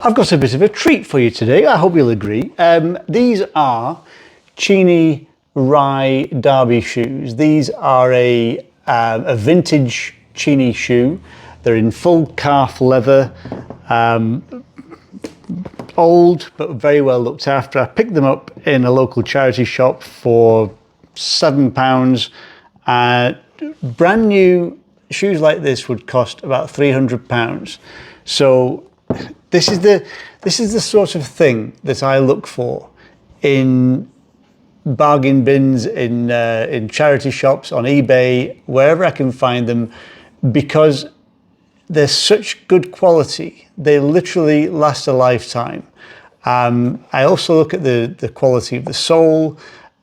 I've got a bit of a treat for you today. I hope you'll agree. These are Cheney Rye Derby shoes. These are a vintage Cheney shoe. They're in full calf leather, old but very well looked after. I picked them up in a local charity shop for £7. Brand new shoes like this would cost about £300. So this is the sort of thing that I look for in bargain bins, in charity shops, on eBay, wherever I can find them, because they're such good quality. They literally last a lifetime. I also look at the quality of the sole,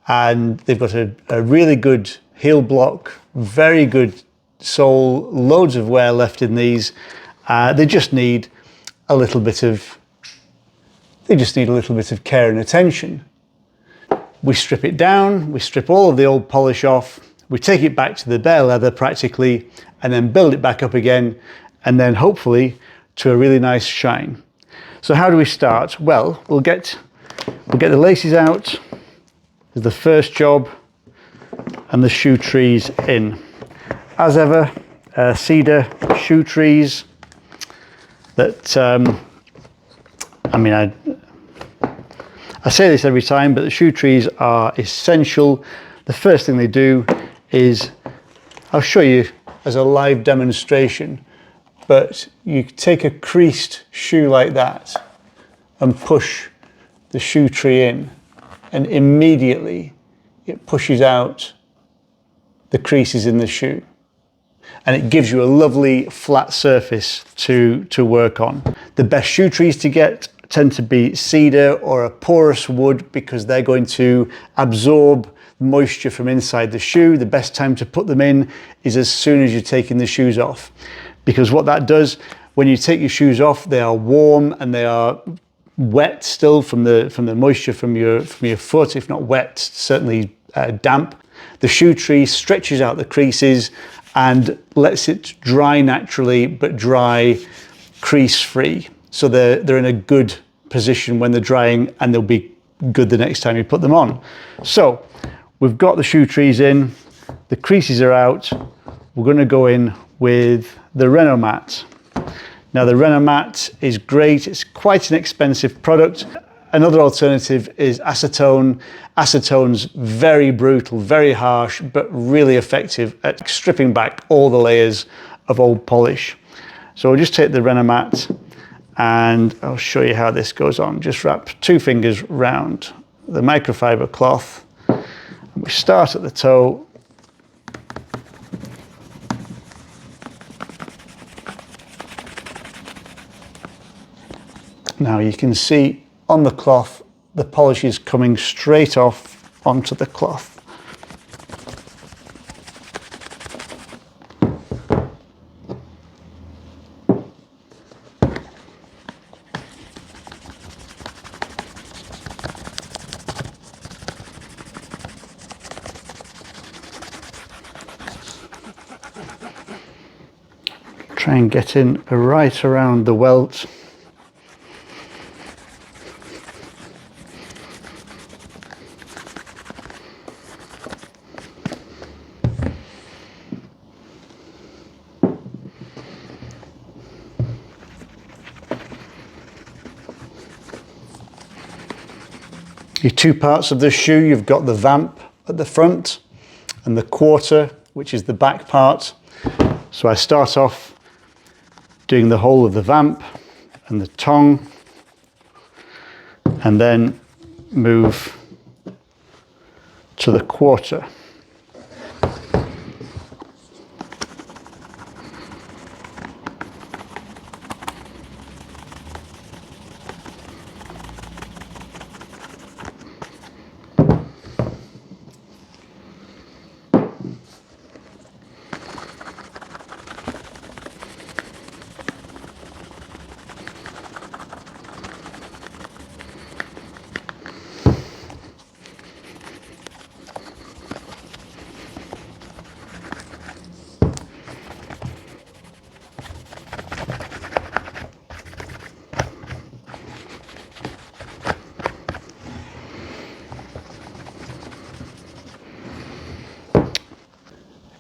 and they've got a really good heel block, very good sole, loads of wear left in these. They just need a little bit of care and attention. We strip it down, we strip all of the old polish off, we take it back to the bare leather practically, and then build it back up again, and then hopefully to a really nice shine. So how do we start? Well, we'll get the laces out as the first job, and the shoe trees in. As ever, cedar shoe trees that, I say this every time, but the shoe trees are essential. The first thing they do is, I'll show you as a live demonstration, but you take a creased shoe like that and push the shoe tree in, and immediately it pushes out the creases in the shoe, and it gives you a lovely flat surface to work on. The best shoe trees to get tend to be cedar or a porous wood, because they're going to absorb moisture from inside the shoe. The best time to put them in is as soon as you're taking the shoes off, because what that does, when you take your shoes off, they are warm and they are wet still from the moisture from your foot. If not wet, certainly damp. The shoe tree stretches out the creases and lets it dry naturally, but dry crease free. So they're in a good position when they're drying, and they'll be good the next time you put them on. So we've got the shoe trees in, the creases are out. We're going to go in with the Renomat. Now the Renomat is great. It's quite an expensive product. Another alternative is acetone. Acetone's very brutal, very harsh, but really effective at stripping back all the layers of old polish. So we'll just take the Renomat, and I'll show you how this goes on. Just wrap 2 fingers round the microfiber cloth, and we start at the toe. Now you can see on the cloth, the polish is coming straight off onto the cloth. Try and get in right around the welt. Your 2 parts of the shoe, you've got the vamp at the front and the quarter, which is the back part. So I start off doing the whole of the vamp and the tongue, and then move to the quarter.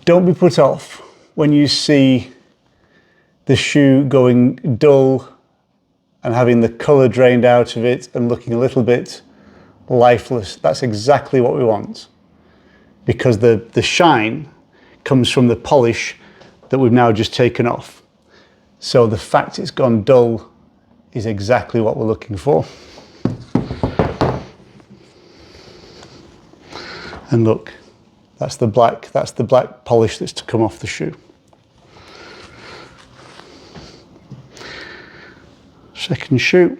Don't be put off when you see the shoe going dull and having the colour drained out of it and looking a little bit lifeless. That's exactly what we want, because the shine comes from the polish that we've now just taken off. So the fact it's gone dull is exactly what we're looking for. And look, that's the black polish that's to come off the shoe. Second shoe.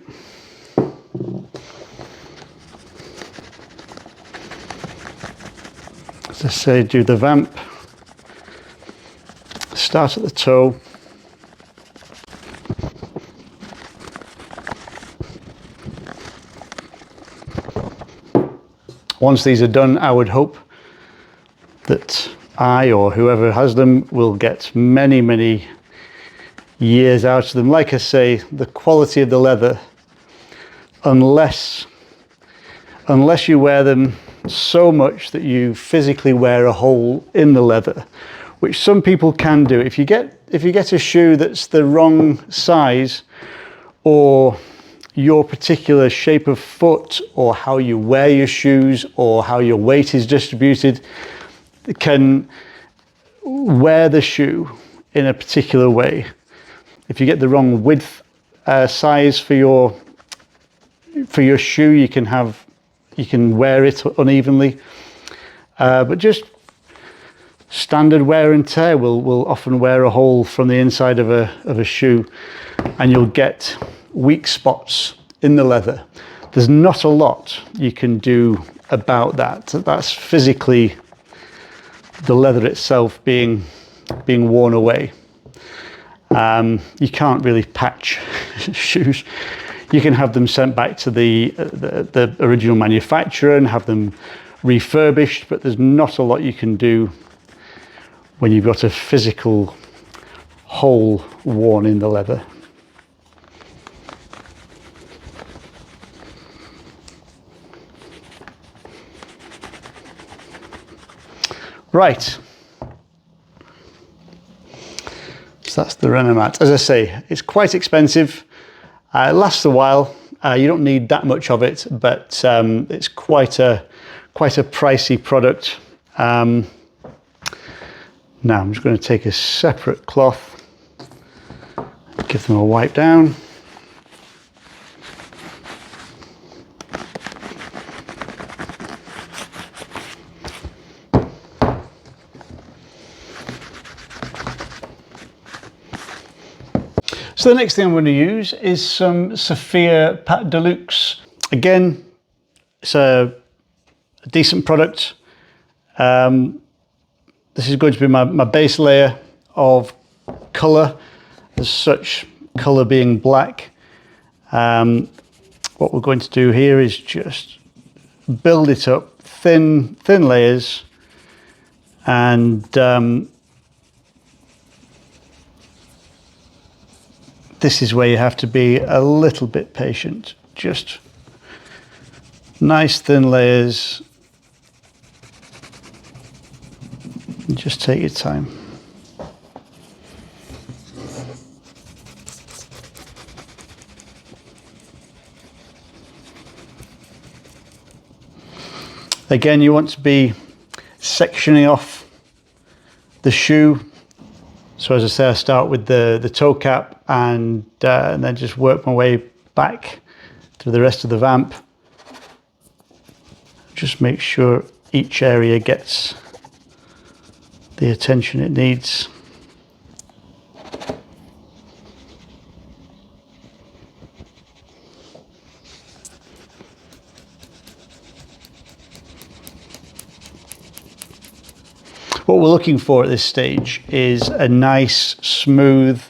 As I say, do the vamp. Start at the toe. Once these are done, I would hope that I, or whoever has them, will get many, many years out of them. Like I say, the quality of the leather, unless you wear them so much that you physically wear a hole in the leather, which some people can do. If you get a shoe that's the wrong size, or your particular shape of foot, or how you wear your shoes, or how your weight is distributed, can wear the shoe in a particular way. If you get the wrong width size for your shoe, you can wear it unevenly. But just standard wear and tear will often wear a hole from the inside of a shoe, and you'll get weak spots in the leather. There's not a lot you can do about that. That's physically the leather itself being worn away. You can't really patch shoes. You can have them sent back to the original manufacturer and have them refurbished, but there's not a lot you can do when you've got a physical hole worn in the leather. Right, so that's the Renomat. As I say, it's quite expensive. It lasts a while. You don't need that much of it, but it's quite a pricey product. Now I'm just going to take a separate cloth, give them a wipe down. So the next thing I'm going to use is some Saphir Pate Deluxe. Again, it's a decent product. This is going to be my base layer of colour, as such, colour being black. What we're going to do here is just build it up, thin layers, and this is where you have to be a little bit patient. Just nice thin layers. Just take your time. Again, you want to be sectioning off the shoe. So as I say, I start with the toe cap and then just work my way back to the rest of the vamp. Just make sure each area gets the attention it needs. What we're looking for at this stage is a nice, smooth,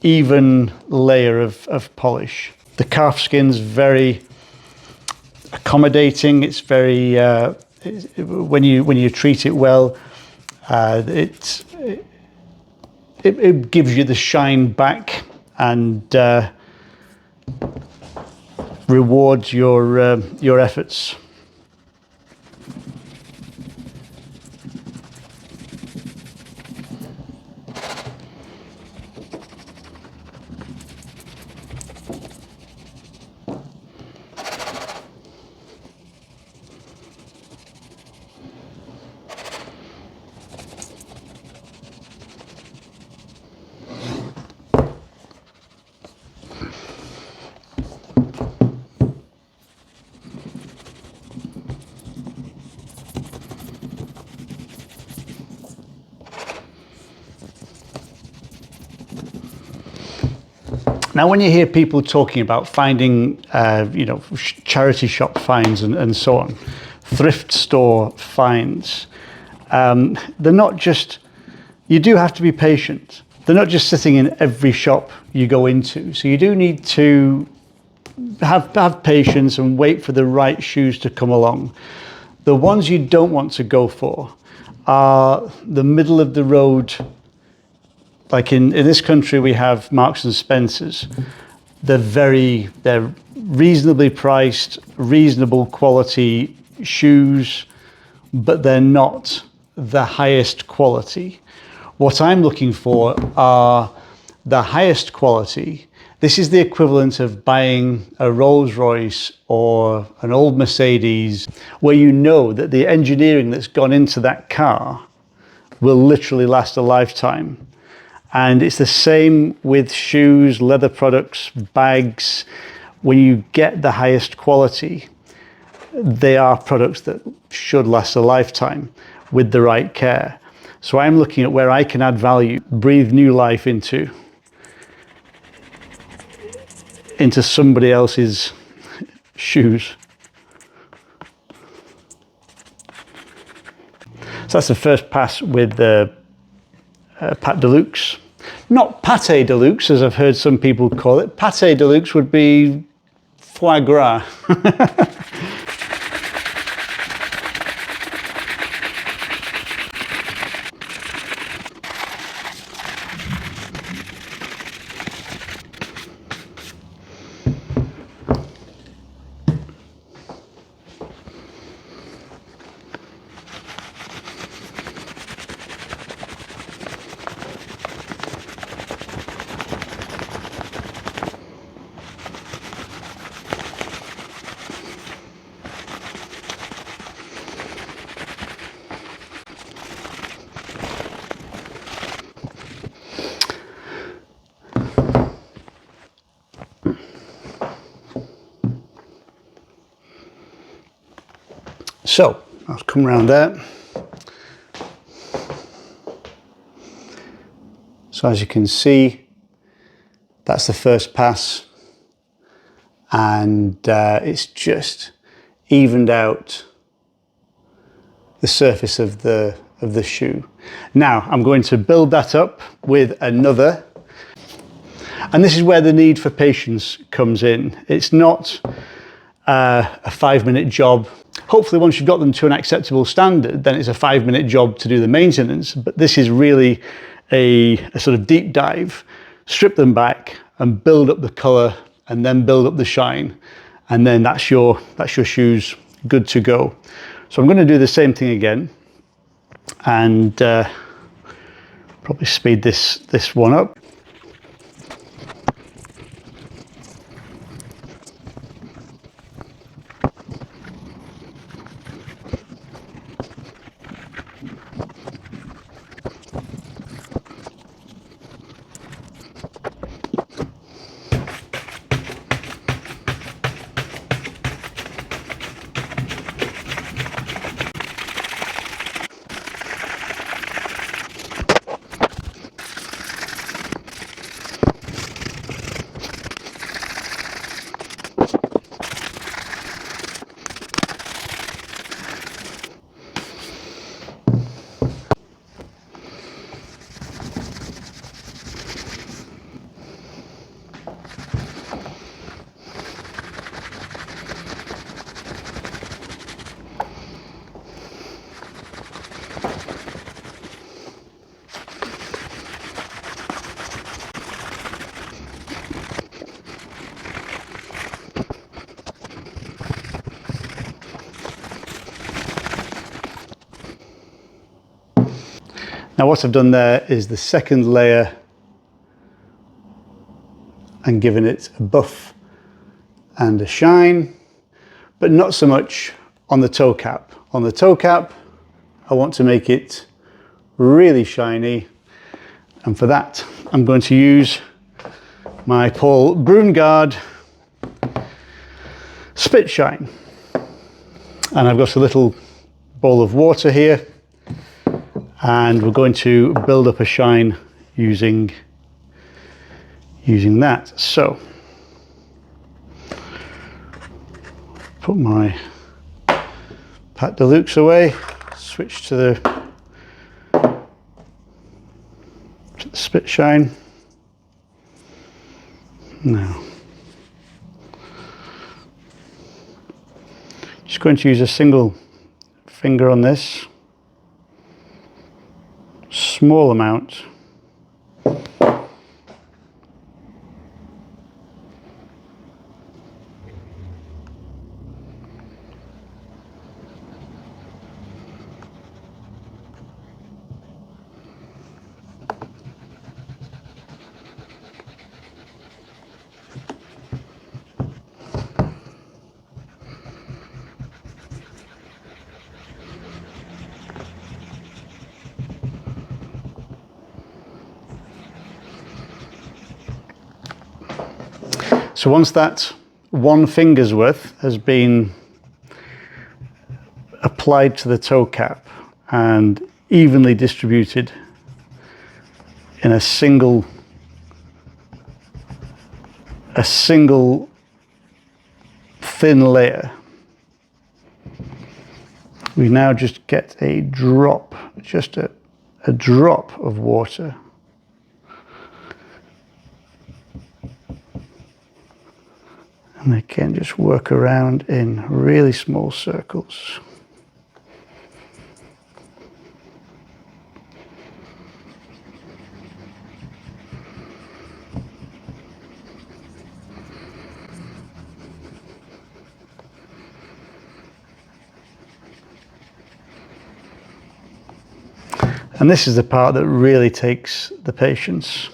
even layer of polish. The calf skin's very accommodating. It's very when you treat it well, it gives you the shine back and rewards your efforts. Now, when you hear people talking about finding, you know, charity shop finds and so on, thrift store finds, they're not just, you do have to be patient. They're not just sitting in every shop you go into. So you do need to have patience and wait for the right shoes to come along. The ones you don't want to go for are the middle of the road. Like in this country, we have Marks and Spencer's. They're reasonably priced, reasonable quality shoes, but they're not the highest quality. What I'm looking for are the highest quality. This is the equivalent of buying a Rolls Royce or an old Mercedes, where you know that the engineering that's gone into that car will literally last a lifetime. And it's the same with shoes, leather products, bags. When you get the highest quality, they are products that should last a lifetime with the right care. So I'm looking at where I can add value, breathe new life into somebody else's shoes. So that's the first pass with the Pate Deluxe. Not Pate Deluxe, as I've heard some people call it. Pate Deluxe would be foie gras. So I'll come around there. So as you can see, that's the first pass, and it's just evened out the surface of the shoe. Now I'm going to build that up with another, and this is where the need for patience comes in. It's not a 5-minute job. Hopefully once you've got them to an acceptable standard, then it's a 5-minute job to do the maintenance, but this is really a sort of deep dive. Strip them back and build up the color, and then build up the shine, and then that's your shoes good to go. So I'm going to do the same thing again, and probably speed this one up. Now what I've done there is the second layer and given it a buff and a shine, but not so much on the toe cap. On the toe cap, I want to make it really shiny, and for that I'm going to use my Brunngard Spitshine, and I've got a little bowl of water here, and we're going to build up a shine using using that. So put my Pate Deluxe away, switch to the Spitshine. Now, just going to use a single finger on this, small amount. So once that one finger's worth has been applied to the toe cap and evenly distributed in a single thin layer, we now just get a drop, just a drop of water. And again, just work around in really small circles. And this is the part that really takes the patience.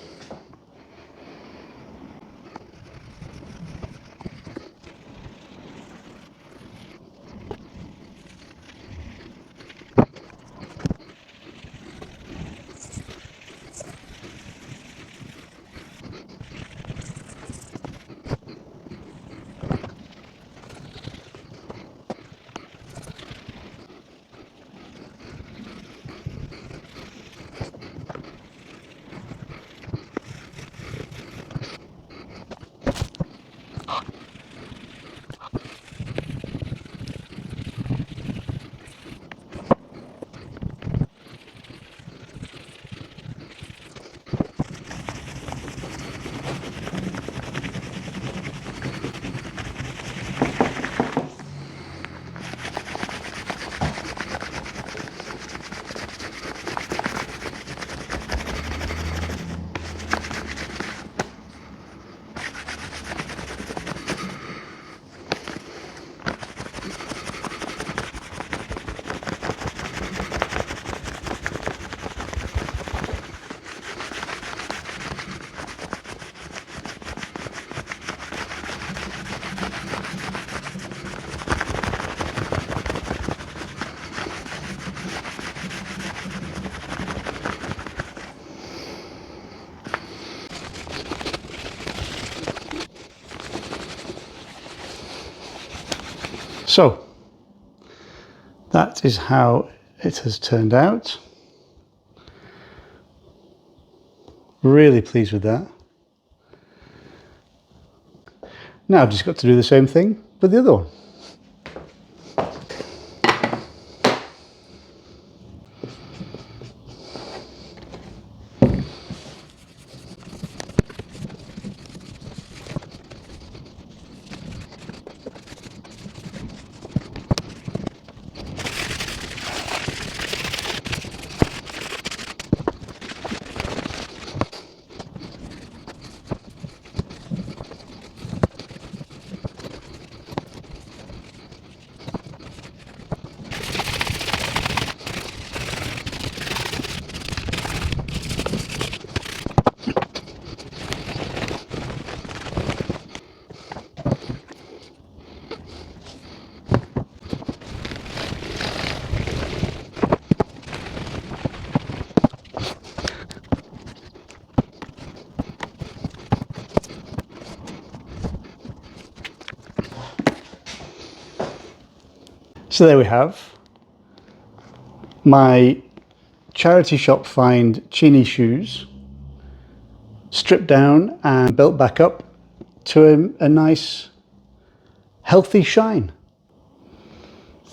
So that is how it has turned out. Really pleased with that. Now I've just got to do the same thing with the other one. So there we have my charity shop find Chini shoes stripped down and built back up to a nice healthy shine.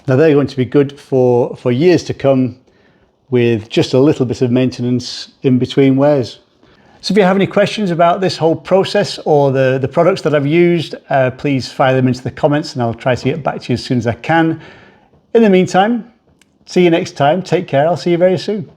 Now they're going to be good for years to come with just a little bit of maintenance in between wears. So if you have any questions about this whole process or the products that I've used, please fire them into the comments and I'll try to get back to you as soon as I can. In the meantime, see you next time. Take care. I'll see you very soon.